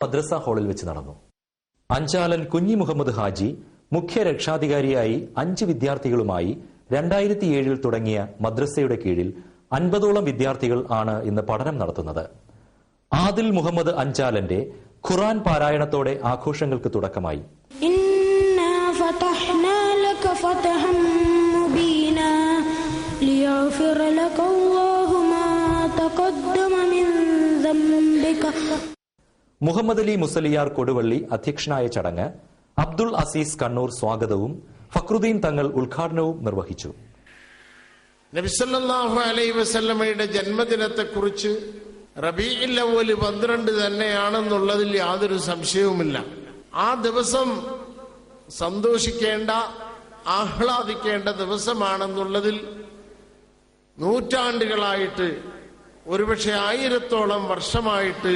മദ്രസ ഹാളിൽ വെച്ച് നടന്നു. അഞ്ചാലൻ കുഞ്ഞി മുഹമ്മദ് ഹാജി മുഖ്യ രക്ഷാധികാരിയായി 5 വിദ്യാർത്ഥികളുമായി 2007 തുടങ്ങിയ മദ്രസയുടെ കീഴിൽ 50ഓളം വിദ്യാർത്ഥികൾ ആണ് ഇന്ന് പഠനം നടത്തുന്നത്. ആദിൽ മുഹമ്മദ് അഞ്ചാലന്റെ ഖുർആൻ പാരായണത്തോടെ ആഘോഷങ്ങൾക്ക് തുടക്കമായി. മുഹമ്മദ് അലി മുസലിയാർ കൊടുവള്ളി അധ്യക്ഷനായ ചടങ്ങ് അബ്ദുൾ അസീസ് കണ്ണൂർ സ്വാഗതവും ഫക്രുദ്ദീൻ തങ്ങൾ ഉദ്ഘാടനവും നിർവഹിച്ചു. നബി സല്ലല്ലാഹു അലൈഹി വസല്ലമയുടെ ജന്മദിനത്തെക്കുറിച്ച് റബീഉൽ അവ്വൽ 12 തന്നെയാണെന്നുള്ളതിൽ യാതൊരു സംശയവുമില്ല. ആ ദിവസം സന്തോഷിക്കേണ്ട, ആഹ്ലാദിക്കേണ്ട ദിവസമാണെന്നുള്ളതിൽ നൂറ്റാണ്ടുകളായിട്ട്, ഒരുപക്ഷെ 1000ഓളം വർഷമായിട്ട്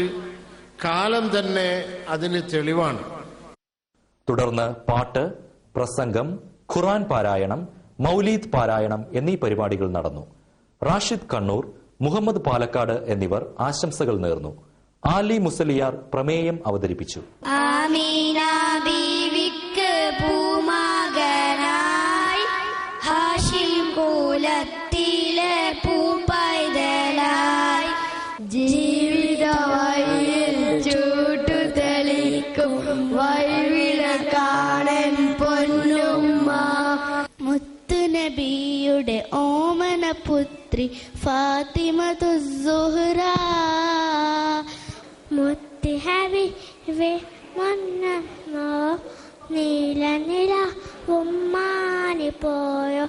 കാലം തന്നെ അതിന് തെളിവാണ്. തുടർന്ന് പാട്ട്, പ്രസംഗം, ഖുർആൻ പാരായണം, മൗലീദ് പാരായണം എന്നീ പരിപാടികൾ നടന്നു. റാഷിദ് കണ്ണൂർ, മുഹമ്മദ് പാലക്കാട് എന്നിവർ ആശംസകൾ നേർന്നു. ആലി മുസലിയാർ പ്രമേയം അവതരിപ്പിച്ചു. ആമീന ബീവിക്ക് പൂമകനായി ഹാഷിം കുലത്തിലെ പൂപ്പൈതലായി ജീവിത വഴിയിൽ ചൂട്ടു തെളിക്കും വഴിവിളക്കാണൻ പൊന്നുമ്മ. മുത്തുനബിയുടെ ഓമന പുത്രി ഫാത്തിമത്തു സുഹ്റ. മുത്തുഹബീബേ വന്നോ നീല നില ഉമ്മാനി പോയോ